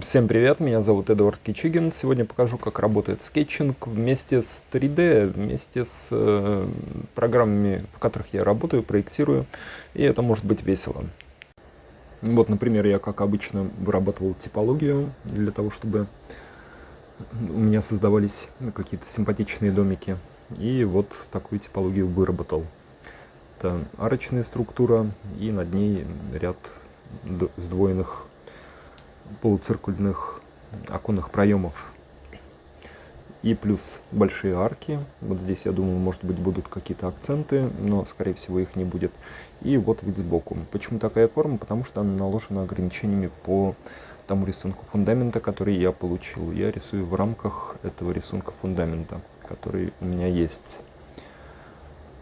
Всем привет, меня зовут Эдуард Кичигин. Сегодня покажу, как работает скетчинг вместе с 3D, вместе с программами, в которых я работаю, проектирую, и это может быть весело. Вот, например, я, как обычно, вырабатывал типологию для того, чтобы у меня создавались какие-то симпатичные домики. И вот такую типологию выработал. Это арочная структура, и над ней ряд сдвоенных полуциркульных оконных проемов и плюс большие арки. Вот здесь, я думаю, может быть, будут какие-то акценты, но, скорее всего, их не будет. И вот вид сбоку. Почему такая форма? Потому что она наложена ограничениями по тому рисунку фундамента, который я получил. Я рисую в рамках этого рисунка фундамента, который у меня есть.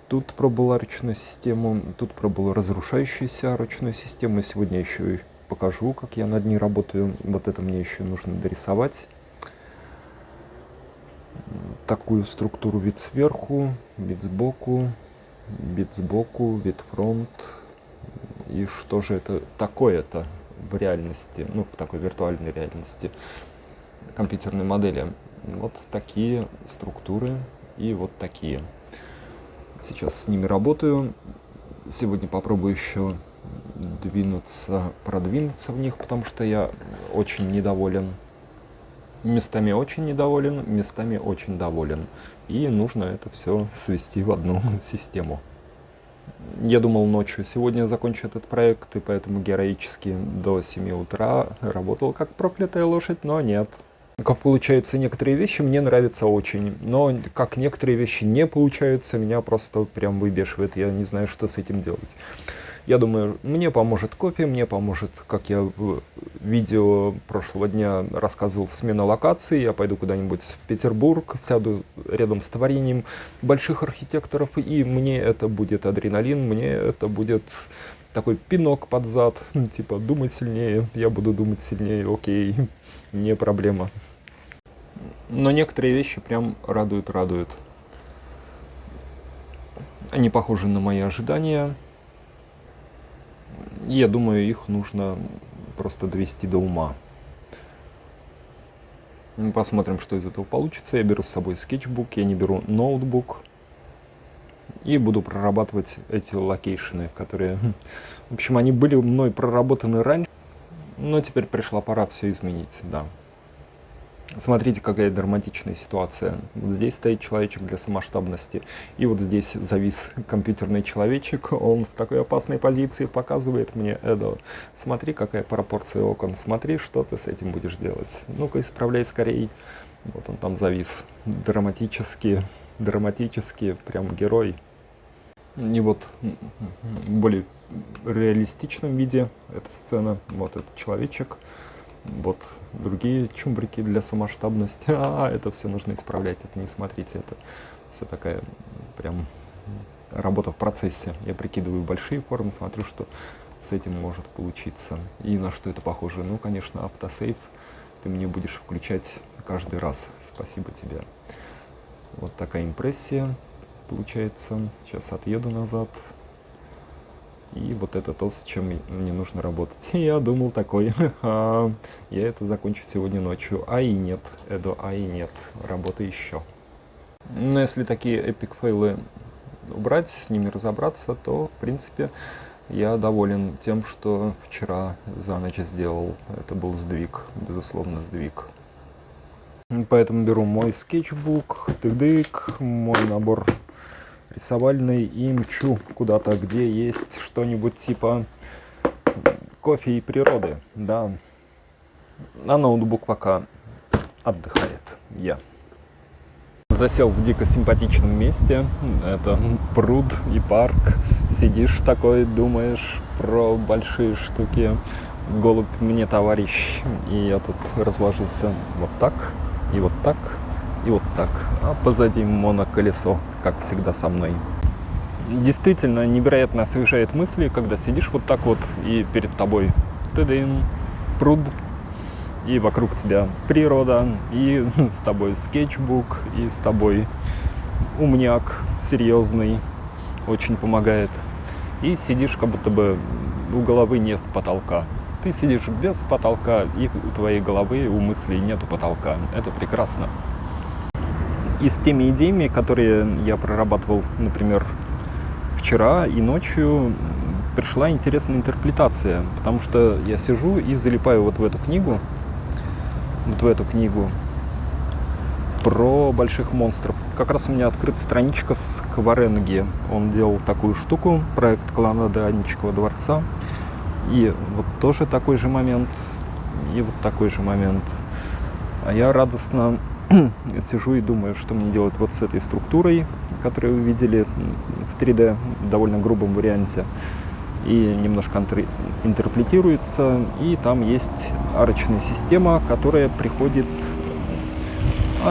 Тут пробовал арочную систему, тут пробовал разрушающуюся арочную систему. Сегодня еще и покажу, как я над ней работаю. Вот это мне еще нужно дорисовать. Такую структуру: вид сверху, вид сбоку, вид фронт. И что же это такое-то в реальности, ну, в такой виртуальной реальности, компьютерной модели? Вот такие структуры и вот такие. Сейчас с ними работаю. Сегодня попробую еще продвинуться в них, потому что я очень недоволен. Местами очень недоволен, местами очень доволен. И нужно это все свести в одну систему. Я думал ночью сегодня закончу этот проект, и поэтому героически до 7 утра работал как проклятая лошадь, но нет. Как получаются некоторые вещи, мне нравятся очень, но как некоторые вещи не получаются, меня просто прям выбешивает, я не знаю, что с этим делать. Я думаю, мне поможет копия, мне поможет, как я в видео прошлого дня рассказывал, смена локации. Я пойду куда-нибудь в Петербург, сяду рядом с творением больших архитекторов, и мне это будет адреналин, мне это будет такой пинок под зад, типа думай сильнее, я буду думать сильнее, окей, не проблема. Но некоторые вещи прям радуют. Они похожи на мои ожидания. Я думаю, их нужно просто довести до ума. Посмотрим, что из этого получится. Я беру с собой скетчбук, я не беру ноутбук. И буду прорабатывать эти локейшены, которые... В общем, они были мной проработаны раньше, но теперь пришла пора все изменить, да. Смотрите, какая драматичная ситуация. Вот здесь стоит человечек для самоштабности, и вот здесь завис компьютерный человечек, он в такой опасной позиции показывает мне: Эдо, смотри, какая пропорция окон, смотри, что ты с этим будешь делать. Ну-ка, исправляй скорей. Вот он там завис. Драматически, прям герой. И вот в более реалистичном виде эта сцена. Вот этот человечек. Вот другие чумбрики для самоштабности. Это все нужно исправлять, это не смотрите, это все такая прям работа в процессе. Я прикидываю большие формы, смотрю, что с этим может получиться. И на что это похоже? Ну, конечно, Aptosave ты мне будешь включать каждый раз. Спасибо тебе. Вот такая импрессия получается. Сейчас отъеду назад. И вот это то, с чем мне нужно работать. Я думал такой, я это закончу сегодня ночью. А и нет, Эдо, а и нет, работы еще. Но если такие эпик фейлы убрать, с ними разобраться, то, в принципе, я доволен тем, что вчера за ночь сделал. Это был сдвиг, безусловно, сдвиг. Поэтому беру мой скетчбук, тык-дык, мой набор рисовальный и мчу куда-то, где есть что-нибудь типа кофе и природы, да. А ноутбук пока отдыхает. Я засел в дико симпатичном месте. Это пруд и парк. Сидишь такой, думаешь про большие штуки. Голубь мне товарищ. И я тут разложился вот так, и вот так, и вот так. А позади моноколесо, как всегда со мной. Действительно невероятно освежает мысли, когда сидишь вот так вот, и перед тобой пруд, и вокруг тебя природа, и с тобой скетчбук, и с тобой умняк серьезный, очень помогает. И сидишь, как будто бы у головы нет потолка. Ты сидишь без потолка, и у твоей головы, у мыслей нету потолка. Это прекрасно. И с теми идеями, которые я прорабатывал, например, вчера и ночью, пришла интересная интерпретация, потому что я сижу и залипаю вот в эту книгу про больших монстров. Как раз у меня открыта страничка с Кваренги. Он делал такую штуку, проект Колоннады Анничкова дворца. И вот тоже такой же момент, и вот такой же момент. А я радостно сижу и думаю, что мне делать вот с этой структурой, которую вы видели в 3D в довольно грубом варианте. И немножко интерпретируется. И там есть арочная система, которая приходит...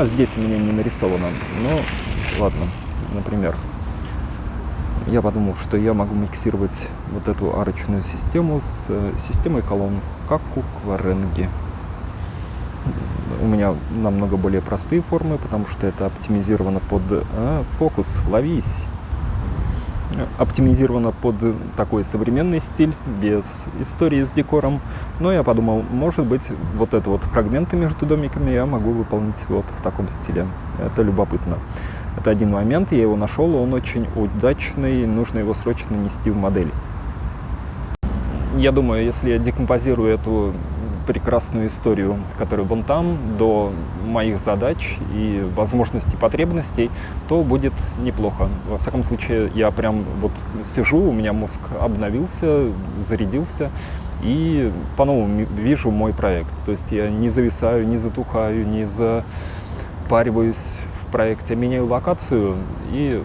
здесь у меня не нарисовано. Но ладно, например. Я подумал, что я могу миксировать вот эту арочную систему с системой колонн, как у Кваренги. У меня намного более простые формы, потому что это оптимизировано под... фокус, ловись! Оптимизировано под такой современный стиль, без истории с декором. Но я подумал, может быть, вот это вот фрагменты между домиками я могу выполнить вот в таком стиле. Это любопытно. Это один момент, я его нашел, он очень удачный, нужно его срочно нести в модель. Я думаю, если я декомпозирую эту прекрасную историю, которая вон там, до моих задач и возможностей, потребностей, то будет неплохо. Во всяком случае, я прям вот сижу, у меня мозг обновился, зарядился, и по-новому вижу мой проект. То есть я не зависаю, не затухаю, не запариваюсь в проекте, меняю локацию и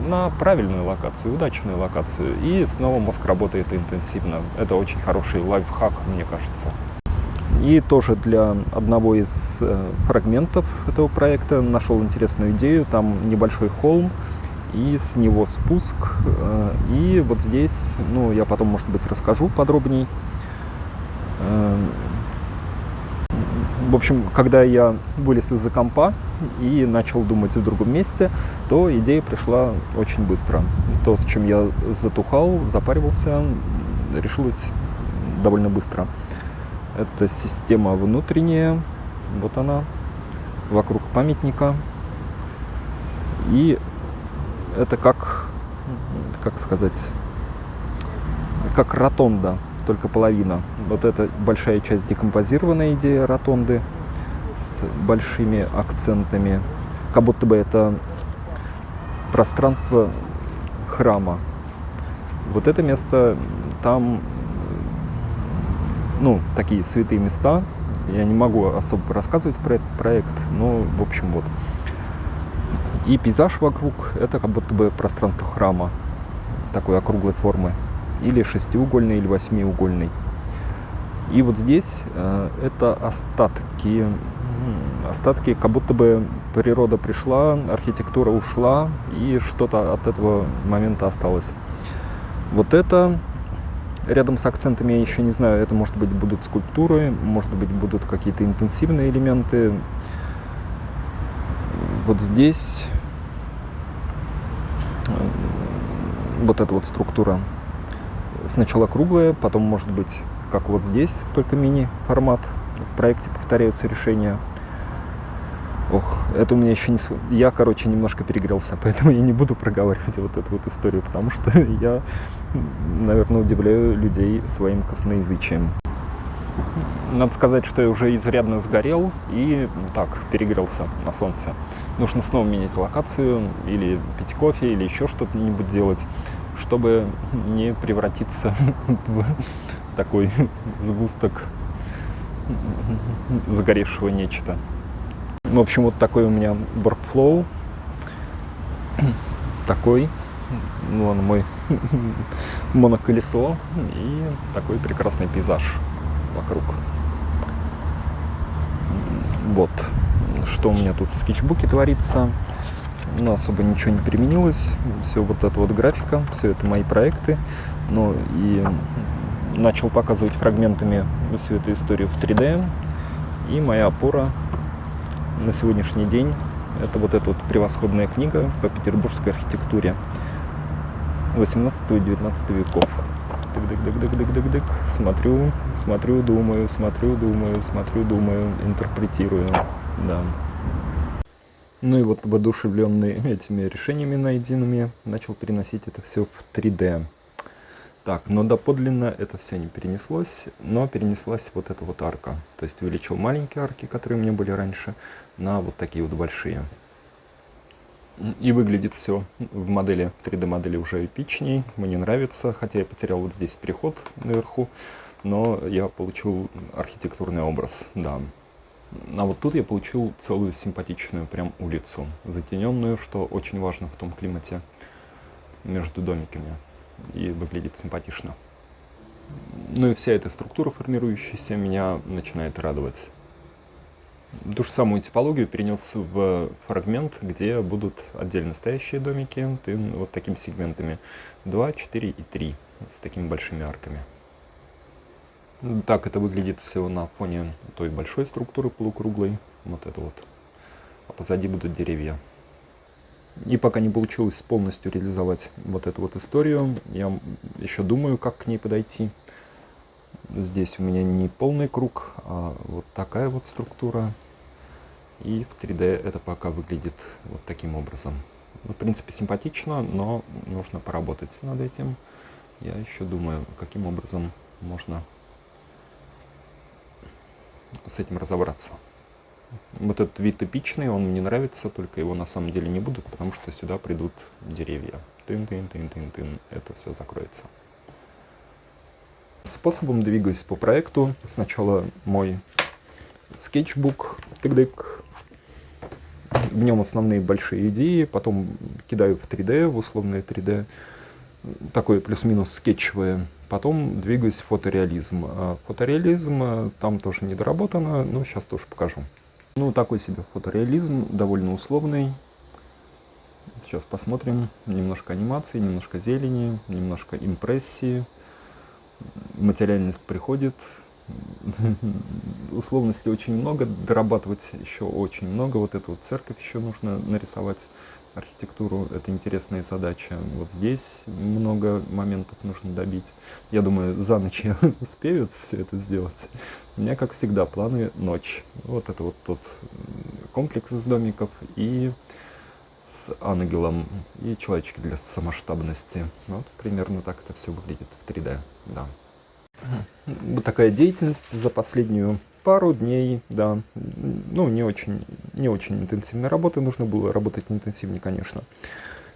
на правильную локацию, удачную локацию. И снова мозг работает интенсивно. Это очень хороший лайфхак, мне кажется. И тоже для одного из фрагментов этого проекта нашел интересную идею. Там небольшой холм, и с него спуск. И вот здесь, я потом, может быть, расскажу подробней. В общем, когда я вылез из-за компа и начал думать в другом месте, то идея пришла очень быстро. То, с чем я затухал, запаривался, решилось довольно быстро. Это система внутренняя, вот она, вокруг памятника. И это как сказать, как ротонда, только половина. Вот это большая часть декомпозированная идея ротонды с большими акцентами. Как будто бы это пространство храма. Вот это место, там, такие святые места. Я не могу особо рассказывать про этот проект, но, в общем, вот. И пейзаж вокруг, это как будто бы пространство храма, такой округлой формы. Или шестиугольный, или восьмиугольный. И вот здесь это остатки, как будто бы природа пришла, архитектура ушла, и что-то от этого момента осталось. Вот это, рядом с акцентами, я еще не знаю, это, может быть, будут скульптуры, может быть, будут какие-то интенсивные элементы. Вот здесь вот эта вот структура. Сначала круглая, потом, может быть, как вот здесь, только мини-формат. В проекте повторяются решения. Это у меня еще не... Я, немножко перегрелся, поэтому я не буду проговаривать вот эту вот историю, потому что я, наверное, удивляю людей своим косноязычием. Надо сказать, что я уже изрядно сгорел и перегрелся на солнце. Нужно снова менять локацию, или пить кофе, или еще что-нибудь делать, чтобы не превратиться в такой сгусток загоревшего нечто. В общем, вот такой у меня workflow. Такой. Вон мой моноколесо и такой прекрасный пейзаж вокруг. Вот. Что у меня тут в скетчбуке творится. Особо ничего не применилось. Все вот это вот графика, все это мои проекты. И начал показывать фрагментами всю эту историю в 3D. И моя опора на сегодняшний день — это вот эта вот превосходная книга по петербургской архитектуре 18-19 веков. Тык-дык-дык-дык-дык-дык-дык. Смотрю, думаю, интерпретирую. Да. Ну и вот, воодушевленный этими решениями найденными, начал переносить это все в 3D. Так, но доподлинно это все не перенеслось, но перенеслась вот эта вот арка. То есть увеличил маленькие арки, которые у меня были раньше, на вот такие вот большие. И выглядит все в модели, 3D модели уже эпичней, мне нравится, хотя я потерял вот здесь переход наверху, но я получил архитектурный образ, да. А вот тут я получил целую симпатичную прям улицу, затененную, что очень важно в том климате между домиками, и выглядит симпатично. Ну и вся эта структура формирующаяся меня начинает радовать. Ту же самую типологию перенес в фрагмент, где будут отдельно стоящие домики, вот такими сегментами 2, 4 и 3, с такими большими арками. Так это выглядит все на фоне той большой структуры полукруглой, вот это вот, а позади будут деревья. И пока не получилось полностью реализовать вот эту вот историю, я еще думаю, как к ней подойти. Здесь у меня не полный круг, а вот такая вот структура. И в 3D это пока выглядит вот таким образом. Ну, в принципе, симпатично, но нужно поработать над этим. Я еще думаю, каким образом можно с этим разобраться. Вот этот вид эпичный, он мне нравится, только его на самом деле не будут, потому что сюда придут деревья. Тын-тын-тын-тын-тын, это все закроется. Способом двигаюсь по проекту. Сначала мой скетчбук, тык-дык. В нем основные большие идеи, потом кидаю в 3D, в условное 3D, такое плюс-минус скетчевое. Потом двигаюсь в фотореализм. Фотореализм там тоже недоработано, но сейчас тоже покажу. Ну, такой себе фотореализм, довольно условный. Сейчас посмотрим. Немножко анимации, немножко зелени, немножко импрессии. Материальность приходит. Условностей очень много, дорабатывать еще очень много. Вот эту вот церковь еще нужно нарисовать, архитектуру. Это интересная задача. Вот здесь много моментов нужно добить. Я думаю, за ночь я успею все это сделать. У меня, как всегда, планы ночь. Вот это вот тот комплекс из домиков и с ангелом, и человечки для самоштабности. Вот примерно так это все выглядит в 3D, да. Вот такая деятельность за последнюю пару дней, да. Ну, не очень интенсивной работы, нужно было работать интенсивнее, конечно.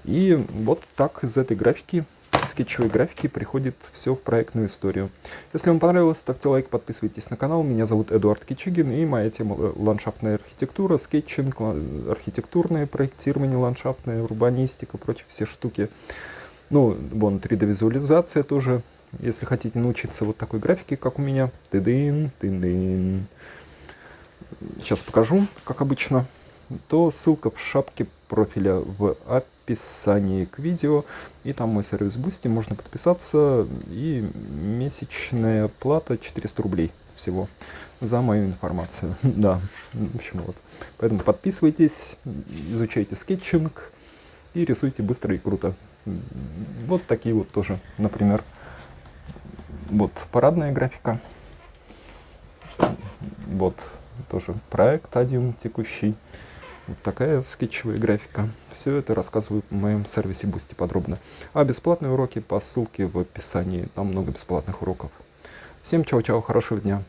И вот так из этой графики, скетчевой графики, приходит все в проектную историю. Если вам понравилось, ставьте лайк, подписывайтесь на канал. Меня зовут Эдуард Кичигин, и моя тема ландшафтная архитектура, скетчинг, архитектурное проектирование, ландшафтная урбанистика, прочие все штуки. Ну, вон 3D-визуализация тоже. Если хотите научиться вот такой графике, как у меня. Тын-дын. Сейчас покажу, как обычно. То ссылка в шапке профиля в описании к видео. И там мой сервис Boosty, можно подписаться. И месячная плата 400 рублей всего за мою информацию. Да, в общем, вот. Поэтому подписывайтесь, изучайте скетчинг и рисуйте быстро и круто. Вот такие вот тоже, например, вот парадная графика. Вот тоже проект один текущий. Вот такая скетчевая графика. Все это рассказываю в моем сервисе Boosty подробно. А бесплатные уроки по ссылке в описании. Там много бесплатных уроков. Всем чао-чао, хорошего дня.